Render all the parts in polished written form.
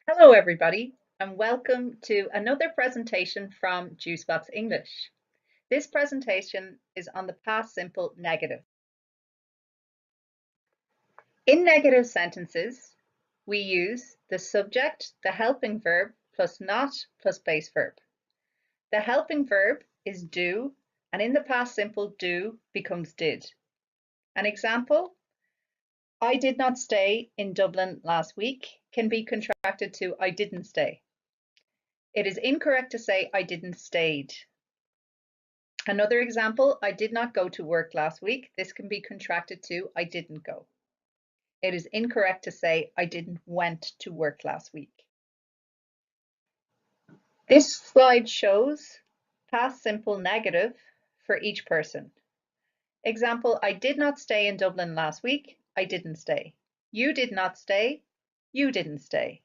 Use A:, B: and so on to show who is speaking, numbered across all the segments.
A: Hello everybody and welcome to another presentation from Juicebox English. This presentation is on the past simple negative. In negative sentences, we use the subject, the helping verb, plus not, plus base verb. The helping verb is do, and in the past simple do becomes did. An example, I did not stay in Dublin last week can be contracted to I didn't stay. It is incorrect to say I didn't stayed. Another example, I did not go to work last week. This can be contracted to I didn't go. It is incorrect to say I didn't went to work last week. This slide shows past simple negative for each person. Example, I did not stay in Dublin last week. I didn't stay. You did not stay. You didn't stay.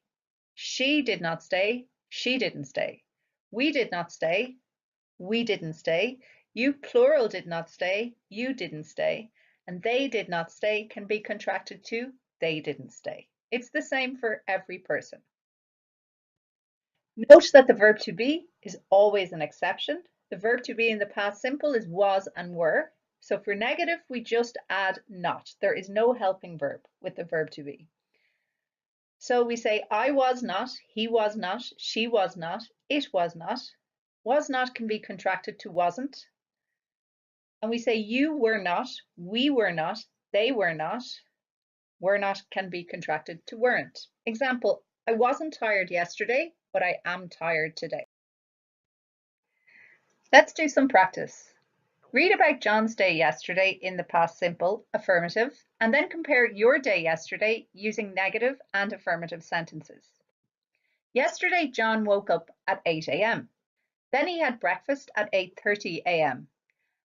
A: She did not stay. She didn't stay. We did not stay. We didn't stay. You plural did not stay. You didn't stay. And they did not stay can be contracted to they didn't stay. It's the same for every person. Note that the verb to be is always an exception. The verb to be in the past simple is was and were. So for negative, we just add not. There is no helping verb with the verb to be. So we say I was not, he was not, she was not, it was not. Was not can be contracted to wasn't. And we say you were not, we were not, they were not. Were not can be contracted to weren't. Example, I wasn't tired yesterday, but I am tired today. Let's do some practice. Read about John's day yesterday in the past simple, affirmative, and then compare your day yesterday using negative and affirmative sentences. Yesterday, John woke up at 8 a.m. Then he had breakfast at 8:30 a.m.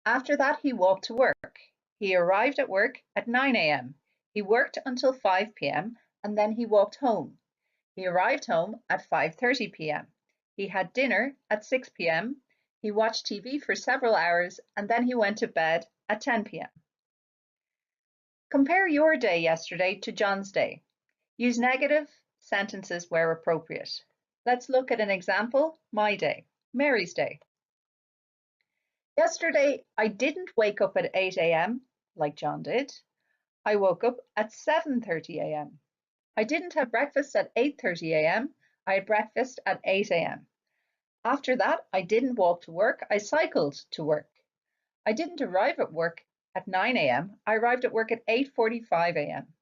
A: After that, he walked to work. He arrived at work at 9 a.m. He worked until 5 p.m. and then he walked home. He arrived home at 5:30 p.m. He had dinner at 6 p.m. He watched TV for several hours and then he went to bed at 10 p.m. Compare your day yesterday to John's day. Use negative sentences where appropriate. Let's look at an example. My day, Mary's day. Yesterday, I didn't wake up at 8 a.m. like John did. I woke up at 7:30 a.m. I didn't have breakfast at 8:30 a.m. I had breakfast at 8 a.m. After that, I didn't walk to work. I cycled to work. I didn't arrive at work at 9 a.m. I arrived at work at 8:45 a.m.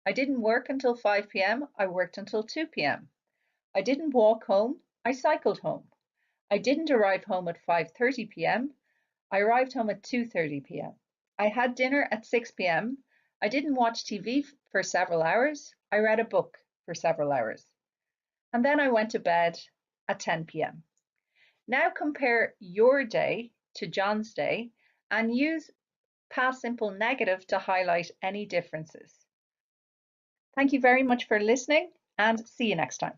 A: I didn't work until 5 p.m. I worked until 2 p.m. I didn't walk home. I cycled home. I didn't arrive home at 5:30 p.m. I arrived home at 2:30 p.m. I had dinner at 6 p.m. I didn't watch TV for several hours. I read a book for several hours. And then I went to bed at 10 p.m. Now compare your day to John's day and use past simple negative to highlight any differences. Thank you very much for listening and see you next time.